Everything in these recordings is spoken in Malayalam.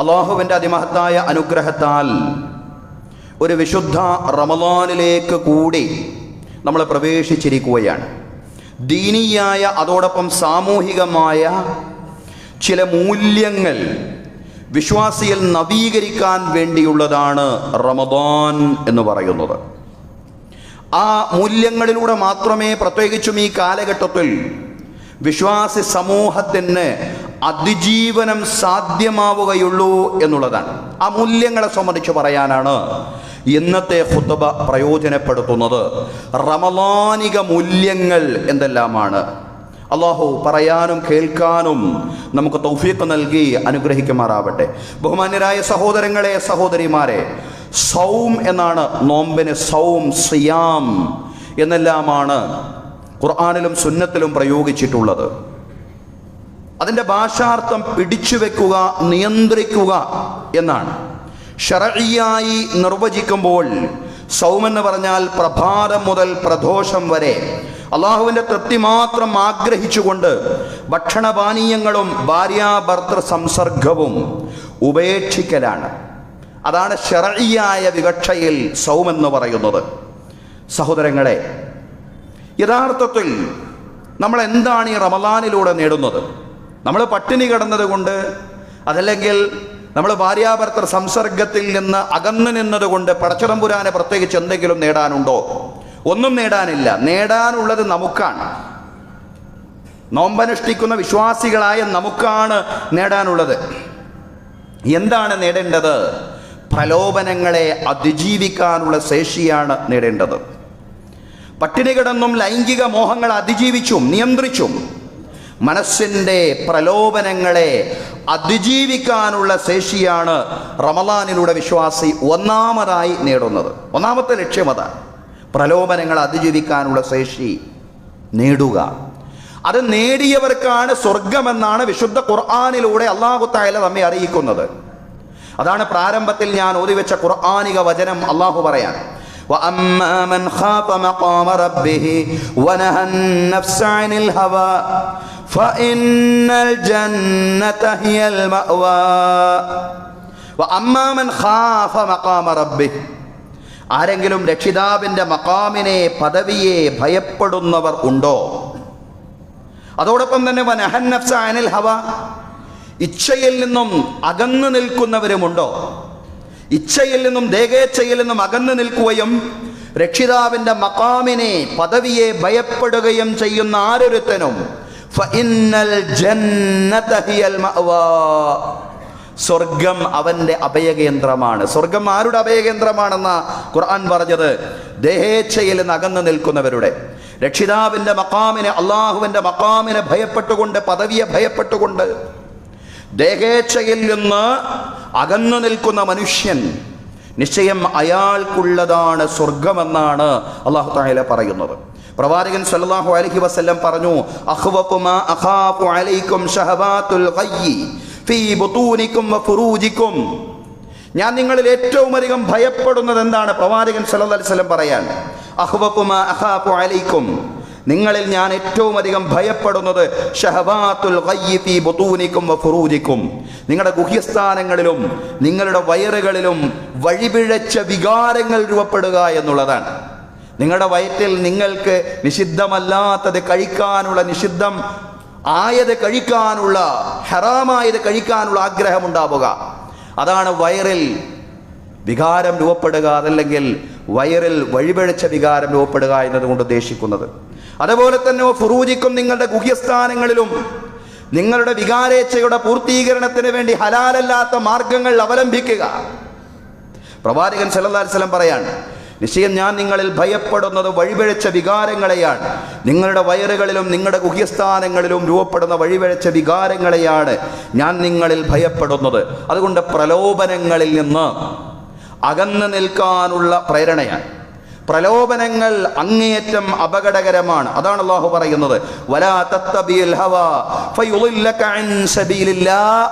അള്ളാഹുവിൻ്റെ അതിമഹത്തായ അനുഗ്രഹത്താൽ ഒരു വിശുദ്ധ റമളാനിലേക്ക് കൂടി നമ്മൾ പ്രവേശിച്ചിരിക്കുകയാണ്. ദീനിയായ അതോടൊപ്പം സാമൂഹികമായ ചില മൂല്യങ്ങൾ വിശ്വാസിയിൽ നവീകരിക്കാൻ വേണ്ടിയുള്ളതാണ് റമദാൻ എന്ന് പറയുന്നത്. ആ മൂല്യങ്ങളിലൂടെ മാത്രമേ പ്രത്യേകിച്ചും ഈ കാലഘട്ടത്തിൽ വിശ്വാസി സമൂഹത്തിന് അതിജീവനം സാധ്യമാവുകയുള്ളൂ എന്നുള്ളതാണ്. ആ മൂല്യങ്ങളെ സംബന്ധിച്ച് പറയാനാണ് ഇന്നത്തെ ഖുത്ബ പ്രയോജനപ്പെടുത്തുന്നത്. റമളാനിക മൂല്യങ്ങൾ എന്തെല്ലാമാണ്? അള്ളാഹു പറയാനും കേൾക്കാനും നമുക്ക് തൗഫീഖ് നൽകി അനുഗ്രഹിക്കുമാറാവട്ടെ. ബഹുമാന്യരായ സഹോദരങ്ങളെ, സഹോദരിമാരെ, സൗം എന്നാണ് നോമ്പിന് സൗം, സിയാം എന്നെല്ലാമാണ് ഖുർആനിലും സുന്നത്തിലും പ്രയോഗിച്ചിട്ടുള്ളത്. അതിൻ്റെ ഭാഷാർത്ഥം പിടിച്ചു വെക്കുക, നിയന്ത്രിക്കുക എന്നാണ്. ശർഈയായി നിർവചിക്കുമ്പോൾ സൗം എന്ന് പറഞ്ഞാൽ പ്രഭാതം മുതൽ പ്രദോഷം വരെ അള്ളാഹുവിൻ്റെ തൃപ്തി മാത്രം ആഗ്രഹിച്ചുകൊണ്ട് ഭക്ഷണപാനീയങ്ങളും ഭാര്യാഭർത്തൃ സംസർഗവും ഉപേക്ഷിക്കലാണ്. അതാണ് ശർഈയായ വിവക്ഷയിൽ സൗം എന്ന് പറയുന്നത്. സഹോദരങ്ങളെ, യഥാർത്ഥത്തിൽ നമ്മൾ എന്താണ് ഈ റമളാനിലൂടെ നേടുന്നത്? നമ്മൾ പട്ടിണി കിടന്നത് കൊണ്ട്, അതല്ലെങ്കിൽ നമ്മൾ ഭാര്യാഭർത്തൃ സംസർഗത്തിൽ നിന്ന് അകന്നു നിന്നതുകൊണ്ട് പടച്ചതമ്പുരാനെ പ്രത്യേകിച്ച് എന്തെങ്കിലും നേടാനുണ്ടോ? ഒന്നും നേടാനില്ല. നേടാനുള്ളത് നമുക്കാണ്. നോമ്പനുഷ്ഠിക്കുന്ന വിശ്വാസികളായ നമുക്കാണ് നേടാനുള്ളത്. എന്താണ് നേടേണ്ടത്? പ്രലോഭനങ്ങളെ അതിജീവിക്കാനുള്ള ശേഷിയാണ് നേടേണ്ടത്. പട്ടിണി കിടന്നും ലൈംഗിക മോഹങ്ങൾ അതിജീവിച്ചും നിയന്ത്രിച്ചും മനസ്സിൻ്റെ പ്രലോഭനങ്ങളെ അതിജീവിക്കാനുള്ള ശേഷിയാണ് റമളാനിലൂടെ വിശ്വാസി ഒന്നാമതായി നേടുന്നത്. ഒന്നാമത്തെ ലക്ഷ്യം അതാണ്, പ്രലോഭനങ്ങൾ അതിജീവിക്കാനുള്ള ശേഷി നേടുക. അത് നേടിയവർക്കാണ് സ്വർഗമെന്നാണ് വിശുദ്ധ ഖുർആനിലൂടെ അല്ലാഹു തആല നമ്മെ അറിയിക്കുന്നത്. അതാണ് പ്രാരംഭത്തിൽ ഞാൻ ഓതിവെച്ച ഖുർആനിക വചനം. അല്ലാഹു പറയാൻ وَأَمَّا مَنْ خَافَ مَقَامَ رَبِّهِ وَنَهَى النَّفْسَ عَنِ الْهَوَى فَإِنَّ الْجَنَّةَ هِيَ الْمَأْوَى وَأَمَّا مَنْ خَافَ مَقَامَ رَبِّهِ ആരെങ്കിലും രക്ഷിതാവിൻ്റെ മഖാമിനെ, പദവിയെ ഭയപ്പെടുന്നവർ ഉണ്ടോ? അതോടൊപ്പം തന്നെ വനഹൻ നഫ്സ അനിൽ ഹവ, ഇച്ഛയിൽ നിന്നും അകന്നു നിൽക്കുന്നവരുമുണ്ടോ? ഇച്ഛയിൽ നിന്നും ദേഹേച്ഛയിൽ നിന്നും അകന്നു നിൽക്കുകയും രക്ഷിതാവിൻ്റെ മഖാമിനെ, പദവിയെ ഭയപ്പെടുകയും ചെയ്യുന്ന ആരൊരുത്തനും ഫഇന്നൽ ജന്നത ഹിയൽ മഅവാ, സ്വർഗം അവൻ്റെ അഭയകേന്ദ്രമാണ്. സ്വർഗം ആരുടെ അഭയകേന്ദ്രമാണെന്ന ഖുർആൻ പറഞ്ഞത്? ദേഹേച്ഛയിൽ നിന്ന് അകന്നു നിൽക്കുന്നവരുടെ. രക്ഷിതാവിൻ്റെ മഖാമിനെ, അള്ളാഹുവിൻ്റെ മഖാമിനെ ഭയപ്പെട്ടുകൊണ്ട്, പദവിയെ ഭയപ്പെട്ടുകൊണ്ട് ദേഹേച്ഛയിൽ നിന്ന് അകന്നു നിൽക്കുന്ന മനുഷ്യൻ, നിശ്ചയം അയാൾക്കുള്ളതാണ് സ്വർഗമെന്നാണ് അല്ലാഹു തആല പറയുന്നത്. പ്രവാചകൻ സല്ലല്ലാഹു അലൈഹി വസല്ലം പറഞ്ഞു, അഖ്വഫു മാ അഖാഫു അലൈക്കും ശഹവാത്തുൽ ഖയ്യി ഫീ ബുതൂനിക്കും വഫുറൂജിക്കും. ഞാൻ നിങ്ങളിൽ ഏറ്റവും അധികം ഭയപ്പെടുന്നത് എന്താണ്? പ്രവാചകൻ സല്ലല്ലാഹു അലൈഹി വസല്ലം പറയാൻ, അഖ്വഫു മാ അഖാഫു അലൈക്കും, നിങ്ങളിൽ ഞാൻ ഏറ്റവും അധികം ഭയപ്പെടുന്നത് ഷഹവാത്തുൽ ഖയ്യി ഫീ ബുതൂനിക്കും വഫുറൂജിക്കും, നിങ്ങളുടെ ഗുഹ്യസ്ഥാനങ്ങളിലും നിങ്ങളുടെ വയറുകളിലും വഴിപിഴച്ച വികാരങ്ങൾ രൂപപ്പെടുക എന്നുള്ളതാണ്. നിങ്ങളുടെ വയറ്റിൽ നിങ്ങൾക്ക് നിഷിദ്ധമല്ലാത്തത് കഴിക്കാനുള്ള, നിഷിദ്ധം ആയത് കഴിക്കാനുള്ള, ഹറാമായത് കഴിക്കാനുള്ള ആഗ്രഹമുണ്ടാവുക. അതാണ് വയറിൽ വികാരം രൂപപ്പെടുക, അതല്ലെങ്കിൽ വയറിൽ വഴിപിഴച്ച വികാരം രൂപപ്പെടുക എന്നതുകൊണ്ട് ഉദ്ദേശിക്കുന്നത്. അതുപോലെ തന്നെ ഫുറൂജിക്കും, നിങ്ങളുടെ ഗുഹ്യസ്ഥാനങ്ങളിലും നിങ്ങളുടെ വികാരേച്ഛയുടെ പൂർത്തീകരണത്തിന് വേണ്ടി ഹലാലല്ലാത്ത മാർഗങ്ങൾ അവലംബിക്കുക. പ്രവാചകൻ സല്ലല്ലാഹു അലൈഹി വസല്ലം പറയാണ്, നിശ്ചയം ഞാൻ നിങ്ങളിൽ ഭയപ്പെടുന്നത് വഴിപിഴച്ച വികാരങ്ങളെയാണ്. നിങ്ങളുടെ വയറുകളിലും നിങ്ങളുടെ ഗുഹ്യസ്ഥാനങ്ങളിലും രൂപപ്പെടുന്ന വഴിപിഴച്ച വികാരങ്ങളെയാണ് ഞാൻ നിങ്ങളിൽ ഭയപ്പെടുന്നത്. അതുകൊണ്ട് പ്രലോഭനങ്ങളിൽ നിന്ന് അകന്നു നിൽക്കാനുള്ള പ്രേരണയാണ്. പ്രലോഭനങ്ങൾ അങ്ങേയറ്റം അപകടകരമാണ്. അതാണ് അല്ലാഹു പറയുന്നത്, വലാ തത്തബിൽ ഹവാ ഫയുളില്ലക അൻ സബീലില്ലാഹ്.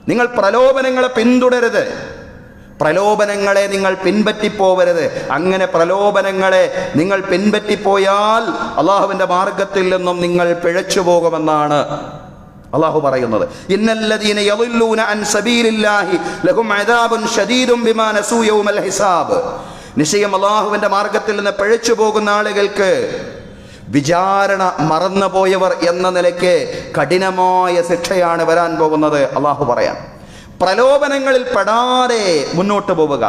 നിങ്ങൾ പ്രലോഭനങ്ങളെ പിന്തുടരരുത്, പ്രലോഭനങ്ങളെ നിങ്ങൾ പിൻപറ്റിപ്പോവരുത്. അങ്ങനെ പ്രലോഭനങ്ങളെ നിങ്ങൾ പിൻപറ്റിപ്പോയാൽ അള്ളാഹുവിൻ്റെ മാർഗത്തിൽ നിന്നും നിങ്ങൾ പിഴച്ചു പോകുമെന്നാണ് അള്ളാഹു പറയുന്നത്, ഇന്നല്ലദീന യളില്ലൂന അൻ സബീലില്ലാഹി ലഹും അദാബുൻ ശദീദുൻ ബിമാ നസൂ യൗമൽ ഹിസാബ്. നിശ്ചയം അള്ളാഹുവിന്റെ മാർഗത്തിൽ നിന്ന് പിഴച്ചു പോകുന്ന ആളുകൾക്ക് വിചാരണ മറന്നുപോയവർ എന്ന നിലയ്ക്ക് കഠിനമായ ശിക്ഷയാണ് വരാൻ പോകുന്നത്. അള്ളാഹു പറയാൻ, പ്രലോഭനങ്ങളിൽ പെടാതെ മുന്നോട്ട് പോവുക,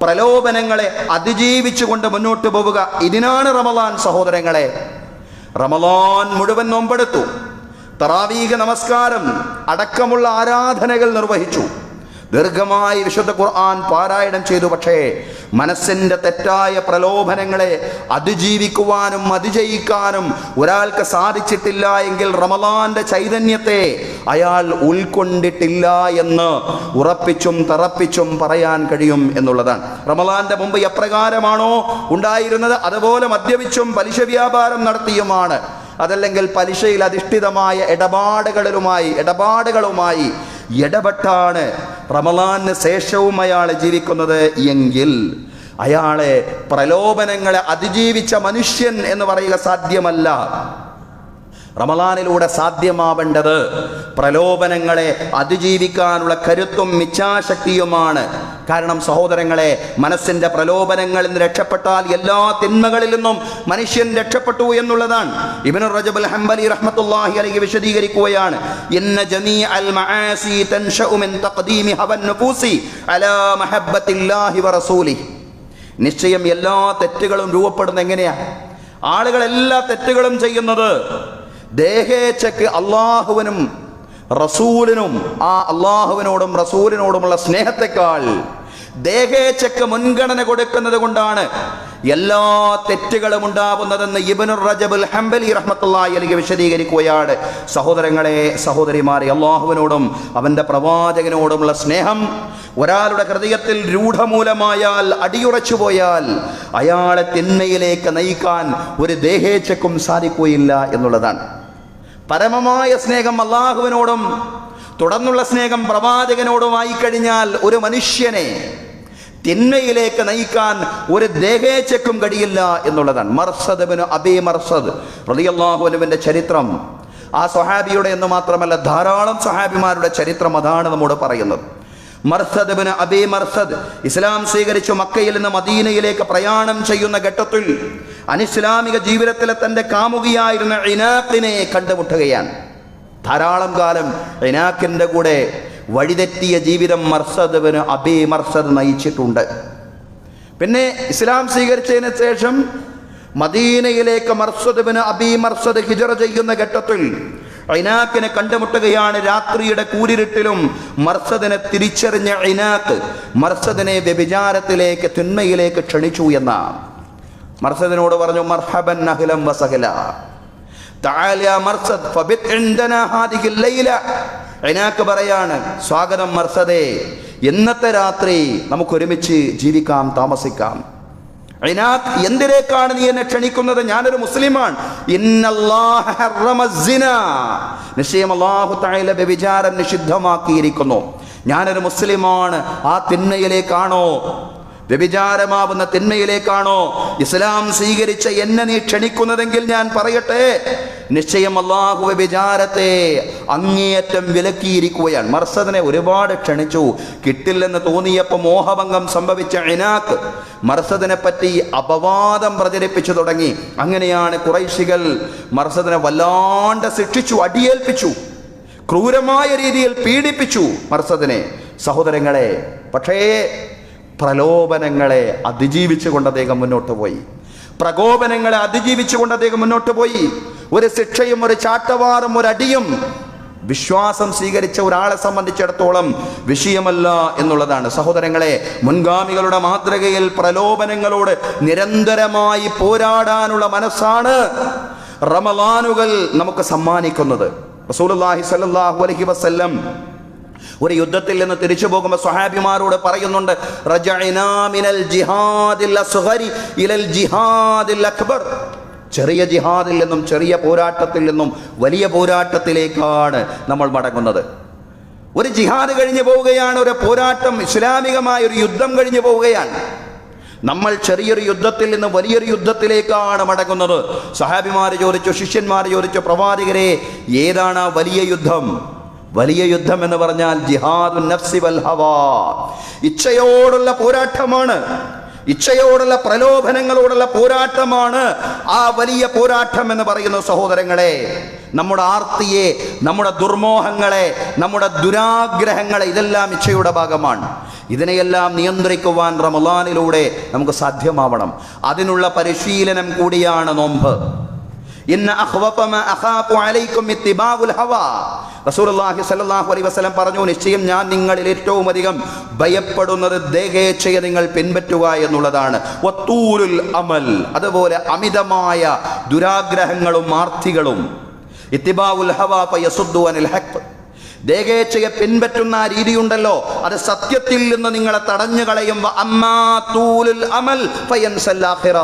പ്രലോഭനങ്ങളെ അതിജീവിച്ചുകൊണ്ട് മുന്നോട്ട് പോവുക. ഇതിനാണ് റമളാൻ. സഹോദരങ്ങളെ, റമളാൻ മുഴുവൻ നോമ്പെടുത്തു, തറാവീഹ് നമസ്കാരം അടക്കമുള്ള ആരാധനകൾ നിർവഹിച്ചു, ദീർഘമായി വിശുദ്ധ ഖുർആൻ പാരായണം ചെയ്തു. പക്ഷേ മനസ്സിൻ്റെ തെറ്റായ പ്രലോഭനങ്ങളെ അതിജീവിക്കുവാനും അതിജയിക്കാനും ഒരാൾക്ക് സാധിച്ചിട്ടില്ല എങ്കിൽ റമളാന്റെ ചൈതന്യത്തെ അയാൾ ഉൾക്കൊണ്ടിട്ടില്ല എന്ന് ഉറപ്പിച്ചും തറപ്പിച്ചും പറയാൻ കഴിയും എന്നുള്ളതാണ്. റമളാന്റെ മുമ്പ് എപ്രകാരമാണോ ഉണ്ടായിരുന്നത് അതുപോലെ മദ്യപിച്ചും പലിശ വ്യാപാരം നടത്തിയുമാണ്, അതല്ലെങ്കിൽ പലിശയിൽ അധിഷ്ഠിതമായ ഇടപാടുകളുമായി ഇടപെട്ടാണ് റമളാന് ശേഷവും അയാൾ ജീവിക്കുന്നത് എങ്കിൽ അയാളെ പ്രലോഭനങ്ങളെ അതിജീവിച്ച മനുഷ്യൻ എന്ന് പറയുക സാധ്യമല്ല. റമളാനിലൂടെ സാധ്യമാവേണ്ടത് പ്രലോഭനങ്ങളെ അതിജീവിക്കാനുള്ള കരുത്തും ഇച്ഛാശക്തിയുമാണ്. കാരണം സഹോദരങ്ങളെ, മനസ്സിന്റെ പ്രലോഭനങ്ങളിൽ നിന്ന് രക്ഷപ്പെട്ടാൽ എല്ലാ തിന്മകളിൽ നിന്നും മനുഷ്യൻ രക്ഷപ്പെട്ടു എന്നുള്ളതാണ്. ഇബ്നു റജബ് അൽ ഹംബലി റഹ്മത്തുള്ളാഹി അലൈഹി വിശദീകരിക്കുകയാണ്, ഇന്ന ജമീഅൽ മആസി തൻശഉ മിൻ തഖദീമി ഹവൻ നുഫൂസി അലാ മഹബ്ബത്തില്ലാഹി വറസൂലിഹി. നിശ്ചയം എല്ലാ തെറ്റുകളും രൂപപ്പെടുന്നത് എങ്ങനെയാ? ആളുകൾ എല്ലാ തെറ്റുകളും ചെയ്യുന്നത് ദേഹേച്ഛയ്ക്ക് അള്ളാഹുവിനും റസൂലിനും, ആ അള്ളാഹുവിനോടും റസൂലിനോടുമുള്ള സ്നേഹത്തെക്കാൾ ദേഹേച്ഛയ്ക്ക് മുൻഗണന കൊടുക്കുന്നത് കൊണ്ടാണ് എല്ലാ തെറ്റുകളും ഉണ്ടാവുന്നതെന്ന് ഇബ്നു റജബ് അൽ ഹംബലി റഹ്മത്തുള്ളാഹി അലൈഹി വിശദീകരിക്കുകയാണ്. സഹോദരങ്ങളെ, സഹോദരിമാരെ, അള്ളാഹുവിനോടും അവന്റെ പ്രവാചകനോടുമുള്ള സ്നേഹം ഒരാളുടെ ഹൃദയത്തിൽ രൂഢമൂലമായാൽ, അടിയുറച്ചു പോയാൽ അയാളെ തിന്മയിലേക്ക് നയിക്കാൻ ഒരു ദേഹേച്ഛയ്ക്കും സാധിക്കുകയില്ല എന്നുള്ളതാണ്. പരമമായ സ്നേഹം അള്ളാഹുവിനോടും തുടർന്നുള്ള സ്നേഹം പ്രവാചകനോടുമായി കഴിഞ്ഞാൽ ഒരു മനുഷ്യനെ തിന്മയിലേക്ക് നയിക്കാൻ ഒരു ദേഹേച്ഛയ്ക്കും കഴിയില്ല എന്നുള്ളതാണ്. മർസദ് ഇബ്നു അബീ മർസദ് റളിയല്ലാഹു അൻഹുവിന്റെ ചരിത്രം, ആ സ്വഹാബിയുടെ എന്ന് മാത്രമല്ല ധാരാളം സ്വഹാബിമാരുടെ ചരിത്രം അതാണ് നമ്മോട് പറയുന്നത്. മർസദ് ഇബ്നു അബീ മർസദ് ഇസ്ലാം സ്വീകരിച്ചു മക്കയിൽ നിന്ന് മദീനയിലേക്ക് പ്രയാണം ചെയ്യുന്ന ഘട്ടത്തിൽ അനിസ്ലാമിക ജീവിതത്തിലെ തൻ്റെ കാമുകിയായിരുന്ന ഇനാഖിനെ കണ്ടുമുട്ടുകയാണ്. ധാരാളം കാലം ഇനാഖിൻ്റെ കൂടെ വഴിതെറ്റിയ ജീവിതം മർസദ് ഇബ്നു അബീ മർസദ് നയിച്ചിട്ടുണ്ട്. പിന്നെ ഇസ്ലാം സ്വീകരിച്ചതിന് ശേഷം മദീനയിലേക്ക് മർസദ് ഇബ്നു അബീ മർസദ് ഹിജ്റ ചെയ്യുന്ന ഘട്ടത്തിൽ ഇനാഖിനെ കണ്ടുമുട്ടുകയാണ്. രാത്രിയുടെ കൂരിരുട്ടിലും മർസദിനെ തിരിച്ചറിഞ്ഞ ഇനാഖ് മർസദിനെ വ്യഭിചാരത്തിലേക്ക്, തിന്മയിലേക്ക് ക്ഷണിച്ചു എന്ന മർസദിനോട് പറഞ്ഞു, മർഹബൻ അഹ്ലൻ വസഹല തആല യാ മർസദ് ഫബിത് ഇൻദനാ ഹാദിഹിൽ ലൈല. ഇനാഖ് പറയാണ്, സ്വാഗതം മർസദേ, ഇന്നത്തെ രാത്രി നമുക്ക് ഒരുമിച്ച് ജീവിക്കാം, താമസിക്കാം. ഇനാഖ്, എന്തിലേക്കാണ് നീ എന്നെ ക്ഷണിക്കുന്നത്? ഞാനൊരു മുസ്ലിമാണ്. ഇന്നല്ലാഹ ഹറമ സിനാ, നിശ്ചയം അല്ലാഹു തആല വ്യഭിചാരം നിഷിദ്ധമാക്കിയിരിക്കുന്നു. ഞാനൊരു മുസ്ലിമാണ്. ആ തിന്മയിലേക്കാണോ, വ്യഭിചാരമാവുന്ന തിന്മയിലേക്കാണോ ഇസ്ലാം സ്വീകരിച്ച എന്നെ നീ ക്ഷണിക്കുന്നതെങ്കിൽ ഞാൻ പറയട്ടെ, നിശ്ചയം അല്ലാഹു വ്യഭിചാരത്തെ അങ്ങേയറ്റം വിലക്കിയിരിക്കുകയാണ്. മർസദിനെ ഒരുപാട് ക്ഷണിച്ചു, കിട്ടില്ലെന്ന് തോന്നിയപ്പോൾ മോഹഭംഗം സംഭവിച്ച ഇനാഖ് മർസദിനെ പറ്റി അപവാദം പ്രചരിപ്പിച്ചു തുടങ്ങി. അങ്ങനെയാണ് ഖുറൈശികൾ മർസദിനെ വല്ലാണ്ട് ശിക്ഷിച്ചു, അടിയേൽപ്പിച്ചു, ക്രൂരമായ രീതിയിൽ പീഡിപ്പിച്ചു മർസദിനെ. സഹോദരങ്ങളെ, പക്ഷേ പ്രലോഭനങ്ങളെ അതിജീവിച്ചുകൊണ്ട് അദ്ദേഹം മുന്നോട്ട് പോയി. പ്രകോപനങ്ങളെ അതിജീവിച്ചുകൊണ്ട് അദ്ദേഹം മുന്നോട്ട് പോയി. ഒരു ശിക്ഷയും ഒരു ചാട്ടവാറും ഒരു അടിയും വിശ്വാസം സ്വീകരിച്ച ഒരാളെ സംബന്ധിച്ചിടത്തോളം വിഷയമല്ല എന്നുള്ളതാണ്. സഹോദരങ്ങളെ, മുൻഗാമികളുടെ മാതൃകയിൽ പ്രലോഭനങ്ങളോട് നിരന്തരമായി പോരാടാനുള്ള മനസ്സാണ് റമളാനുകൾ നമുക്ക് സമ്മാനിക്കുന്നത്. റസൂലുള്ളാഹി സ്വല്ലല്ലാഹു അലൈഹി വസല്ലം ഒരു യുദ്ധത്തിൽ നിന്ന് തിരിച്ചു പോകുമ്പോൾ സ്വഹാബിമാരോട് പറയുന്നുണ്ട്, റജഅനാ മിനൽ ജിഹാദിൽ അസ്ഗരി ഇലൽ ജിഹാദിൽ അക്ബർ. ചെറിയ ജിഹാദിൽ നിന്നും, ചെറിയ പോരാട്ടത്തിൽ നിന്നും വലിയ പോരാട്ടത്തിലേക്കാണ് നമ്മൾ മടങ്ങുന്നത്. ഒരു ജിഹാദ് കഴിഞ്ഞു പോവുകയാണ്, ഒരു പോരാട്ടം, ഇസ്ലാമികമായ ഒരു യുദ്ധം കഴിഞ്ഞു പോവുകയാണ്. നമ്മൾ ചെറിയൊരു യുദ്ധത്തിൽ നിന്ന് വലിയൊരു യുദ്ധത്തിലേക്കാണ് മടങ്ങുന്നത്. സഹാബിമാർ ചോദിച്ചു, ശിഷ്യന്മാർ ചോദിച്ചു, പ്രവാചകരെ ഏതാണ് ആ വലിയ യുദ്ധം? വലിയ യുദ്ധം എന്ന് പറഞ്ഞാൽ ജിഹാദുൻ നഫ്സി വൽ ഹവാ, ഇച്ഛയോടുള്ള പോരാട്ടമാണ്, ഇച്ഛയോടുള്ള പ്രലോഭനങ്ങളോടുള്ള പോരാട്ടമാണ് ആ വലിയ പോരാട്ടം എന്ന് പറയുന്ന സഹോദരങ്ങളെ. നമ്മുടെ ആർത്തിയെ, നമ്മുടെ ദുർമോഹങ്ങളെ, നമ്മുടെ ദുരാഗ്രഹങ്ങളെ, ഇതെല്ലാം ഇച്ഛയുടെ ഭാഗമാണ്. ഇതിനെയെല്ലാം നിയന്ത്രിക്കുവാൻ റമളാനിലൂടെ നമുക്ക് സാധ്യമാവണം. അതിനുള്ള പരിശീലനം കൂടിയാണ് നോമ്പ്. ഇന്ന അഖ്വഫ മാ അഖാഫു അലൈക്കും ഇത്തിബാഉൽ ഹവാ. റസൂലുള്ളാഹി സ്വല്ലല്ലാഹു അലൈഹി വസല്ലം പറഞ്ഞു, നിശ്ചയം ഞാൻ നിങ്ങളിൽ ഏറ്റവും അധികം ഭയപ്പെടുന്നത് ദേഹേച്ഛയെ നിങ്ങൾ പിൻപറ്റുക എന്നുള്ളതാണ്. വത്തൂലുൽ അമൽ, അതുപോലെ അമിതമായ ദുരാഗ്രഹങ്ങളും ആർത്തികളും. ഇത്തിബാഉൽ ഹവാ ഫയസുദ്ദു അനിൽ ഹഖ്, ദേഹേച്ഛയെ പിൻപറ്റുന്ന ആ രീതിയുണ്ടല്ലോ, അത് സത്യത്തിൽ നിന്ന് നിങ്ങളെ തടഞ്ഞു കളയും. അമ്മാ തൂലുൽ അമൽ ഫയൻസൽ ആഖിറ,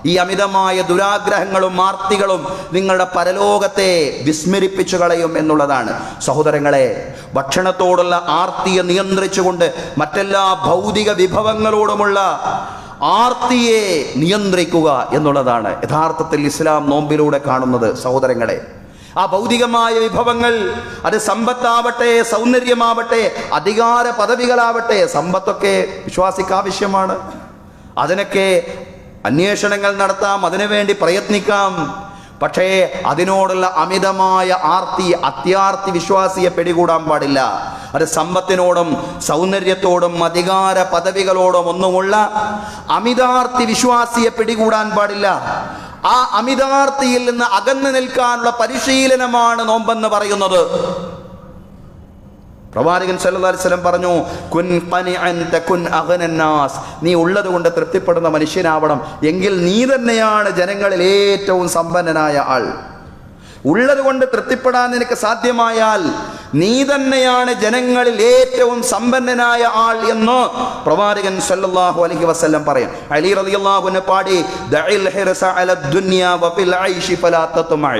ഈ അമിതമായ ദുരാഗ്രഹങ്ങളും ആർത്തികളും നിങ്ങളുടെ പരലോകത്തെ വിസ്മരിപ്പിച്ചു കളയും എന്നുള്ളതാണ്. സഹോദരങ്ങളെ, ഭക്ഷണത്തോടുള്ള ആർത്തിയെ നിയന്ത്രിച്ചുകൊണ്ട് മറ്റെല്ലാ ഭൗതിക വിഭവങ്ങളോടുമുള്ള ആർത്തിയെ നിയന്ത്രിക്കുക എന്നുള്ളതാണ് യഥാർത്ഥത്തിൽ ഇസ്ലാം നോമ്പിലൂടെ കാണുന്നത്. സഹോദരങ്ങളെ, ആ ഭൗതികമായ വിഭവങ്ങൾ, അത് സമ്പത്താവട്ടെ, സൗന്ദര്യമാവട്ടെ, അധികാര പദവികളാവട്ടെ, സമ്പത്തൊക്കെ വിശ്വാസിക്ക് ആവശ്യമാണ്. അതിനൊക്കെ അന്വേഷണങ്ങൾ നടത്താം, അതിനുവേണ്ടി പ്രയത്നിക്കാം. പക്ഷേ അതിനോടുള്ള അമിതമായ ആർത്തി, അത്യാർത്തി വിശ്വാസിയെ പിടികൂടാൻ പാടില്ല. അത് സമ്പത്തിനോടും സൗന്ദര്യത്തോടും അധികാര പദവികളോടും ഒന്നുമുള്ള അമിതാർത്തി വിശ്വാസിയെ പിടികൂടാൻ പാടില്ല. ആ അമിതാർത്തിയിൽ നിന്ന് അകന്നു നിൽക്കാനുള്ള പരിശീലനമാണ് നോമ്പെന്ന് പറയുന്നത്. പ്രവാചകൻ സല്ലല്ലാഹു അലൈഹി വസല്ലം പറഞ്ഞു, കുൻ ഖനിഅൻ തകുൻ അഗ്നൻ നാസ്, നീ ഉള്ളത് കൊണ്ട് തൃപ്തിപ്പെടുന്ന മനുഷ്യനാവണം, എങ്കിൽ നീ തന്നെയാണ് ജനങ്ങളിൽ ഏറ്റവും സമ്പന്നനായ ആൾ. ഉള്ളത് കൊണ്ട് തൃപ്തിപ്പെടാൻ നിനക്ക് സാധ്യമായാൽ നീ തന്നെയാണ് ജനങ്ങളിൽ ഏറ്റവും സമ്പന്നനായ ആൾ എന്ന് പ്രവാചകൻ സല്ലല്ലാഹു അലൈഹി വസല്ലം പറയും. അലി റളിയല്ലാഹു അൻഹു പാടി, ദഇൽ ഹിർസ അല ദുനിയ വഫിൽ ഐശി ഫലാ തത്മഅ,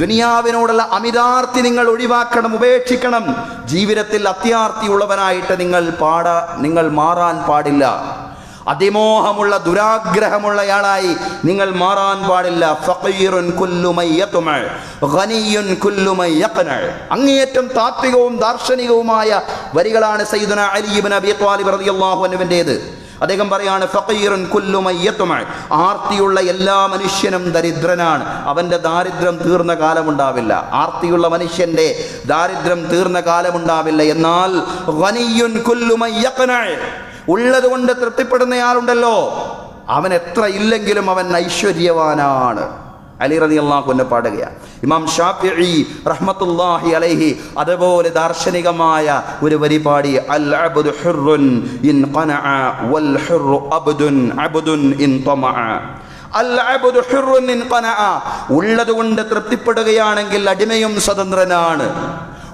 ദുനിയാവിനോടുള്ള അമിതാർത്തി നിങ്ങൾ ഒഴിവാക്കണം, ഉപേക്ഷിക്കണം. ജീവിതത്തിൽ അത്യാർത്തിയുള്ളവനായിട്ട് നിങ്ങൾ മാറാൻ പാടില്ല. അതിമോഹമുള്ള ദുരാഗ്രഹമുള്ളയാളായി നിങ്ങൾ മാറാൻ പാടില്ല. ഫഖീറുൻ കുല്ലു മൻ യത്മഅ ഗനിയ്യുൻ കുല്ലു മൻ യഖ്നഅ. അങ്ങേയറ്റം താത്വികവും ദാർശനികവുമായ വരികളാണ് സയ്യിദുനാ അലി ഇബ്നു അബീ ത്വാലിബ് റളിയല്ലാഹു അൻഹുവിൻ്റേത്. അദ്ദേഹം പറയാണ്, ഫഖീറുൻ കുല്ലു മൻ യത്മഅ, ആർത്തിയുള്ള എല്ലാ മനുഷ്യനും ദരിദ്രനാണ്, അവൻ്റെ ദാരിദ്ര്യം തീർന്ന കാലമുണ്ടാവില്ല. ആർത്തിയുള്ള മനുഷ്യൻ്റെ ദാരിദ്ര്യം തീർന്ന കാലമുണ്ടാവില്ല. എന്നാൽ ഗനിയ്യുൻ കുല്ലു മൻ യഖ്നഅ, ഉള്ളത് കൊണ്ട് തൃപ്തിപ്പെടുന്നയാളുണ്ടല്ലോ, അവൻ എത്ര ഇല്ലെങ്കിലും അവൻ ഐശ്വര്യവാനാണ്. അലി റളിയല്ലാഹു അൻഹു പാടുകയാണ്. ഇമാം ഷാഫിഈ റഹ്മത്തുള്ളാഹി അലൈഹി അതുപോലെ ദാർശനികമായ ഒരു വരി പാടി, അൽ അബ്ദു ഹുർറുൻ ഇൻ ഖനഅ വൽ ഹുർറു അബ്ദുൻ ഇൻ തമഅ. അൽ അബ്ദു ഹുർറുൻ ഇൻ ഖനഅ, ഉള്ളത് കൊണ്ട് തൃപ്തിപ്പെടുകയാണെങ്കിൽ അടിമയും സ്വതന്ത്രനാണ്.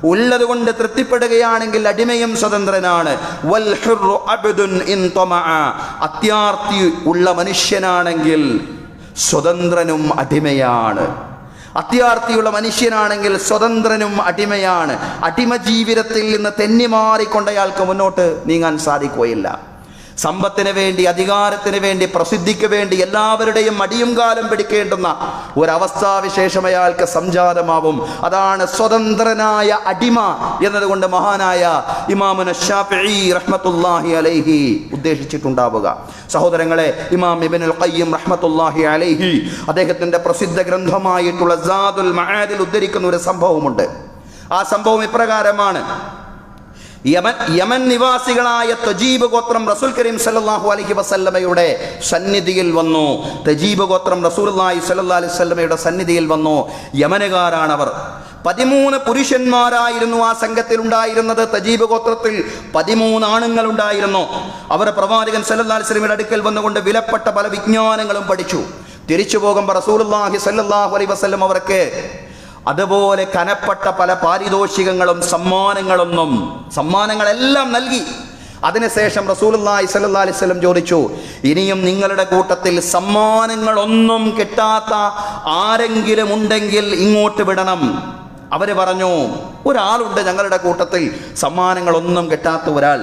ഉള്ളത് കൊണ്ട് തൃപ്തിപ്പെടുകയാണെങ്കിൽ അടിമയും സ്വതന്ത്രനാണ്. വൽ ഹുർറു അബ്ദുൻ ഇൻ തമഅ, അത്യാർത്തി ഉള്ള മനുഷ്യനാണെങ്കിൽ സ്വതന്ത്രനും അടിമയാണ്. അത്യാർത്തിയുള്ള മനുഷ്യനാണെങ്കിൽ സ്വതന്ത്രനും അടിമയാണ്. അടിമ ജീവിതത്തിൽ നിന്ന് തെന്നിമാറിക്കൊണ്ട് അയാൾക്ക് മുന്നോട്ട് നീങ്ങാൻ സാധിക്കുകയില്ല. സമ്പത്തിന് വേണ്ടി, അധികാരത്തിന് വേണ്ടി, പ്രസിദ്ധിക്ക് വേണ്ടി എല്ലാവരുടെയും അടിയും കാലം പിടിക്കേണ്ടുന്ന ഒരവസ്ഥാവിശേഷം അയാൾക്ക് സംജാതമാവും. അതാണ് സ്വതന്ത്രനായ അടിമ എന്നതുകൊണ്ട് മഹാനായ ഇമാമുന ശാഫിഈ റഹ്മത്തുള്ളാഹി അലൈഹി ഉദ്ദേശിച്ചിട്ടുണ്ടാവുക. സഹോദരങ്ങളെ, ഇമാം ഇബ്നുൽ ഖയ്യിം റഹ്മത്തുള്ളാഹി അലൈഹി അദ്ദേഹത്തിൻ്റെ പ്രസിദ്ധ ഗ്രന്ഥമായിട്ടുള്ള സാദുൽ മആദിൽ ഉദ്ധരിക്കുന്ന ഒരു സംഭവമുണ്ട്. ആ സംഭവം ഇപ്രകാരമാണ്. യമൻ നിവാസികളായ തജീബ് ഗോത്രം റസൂൽ കരീം സല്ലല്ലാഹു അലൈഹി വസല്ലമയുടെ സന്നിധിയിൽ വന്നു. തജീബ് ഗോത്രം റസൂലുള്ളാഹി സ്വല്ലല്ലാഹു അലൈഹി വസല്ലമയുടെ സന്നിധിയിൽ വന്നു. യമനുകാരാണവർ. 13 പുരുഷന്മാരായിരുന്നു ആ സംഘത്തിൽ ഉണ്ടായിരുന്നത്. തജീബ് ഗോത്രത്തിൽ 13 ആണുങ്ങൾ ഉണ്ടായിരുന്നു. അവർ പ്രവാചകൻ സല്ലല്ലാഹു അലൈഹി വസല്ലമയുടെ അടുക്കൽ വന്നുകൊണ്ട് വിലപ്പെട്ട പല വിജ്ഞാനങ്ങളും പഠിച്ചു. തിരിച്ചു പോകുമ്പോൾ റസൂലുള്ളാഹി സ്വല്ലല്ലാഹു അലൈഹി വസല്ലം അവർക്ക് അതുപോലെ കനപ്പെട്ട പല പാരിതോഷികങ്ങളും സമ്മാനങ്ങളെല്ലാം നൽകി. അതിനുശേഷം റസൂലുള്ളാഹി സ്വല്ലല്ലാഹു അലൈഹി വസല്ലം ചോദിച്ചു, ഇനിയും നിങ്ങളുടെ കൂട്ടത്തിൽ സമ്മാനങ്ങളൊന്നും കിട്ടാത്ത ആരെങ്കിലും ഉണ്ടെങ്കിൽ ഇങ്ങോട്ട് വിടണം. അവർ പറഞ്ഞു, ഒരാളുണ്ട് ഞങ്ങളുടെ കൂട്ടത്തിൽ സമ്മാനങ്ങളൊന്നും കിട്ടാത്ത ഒരാൾ.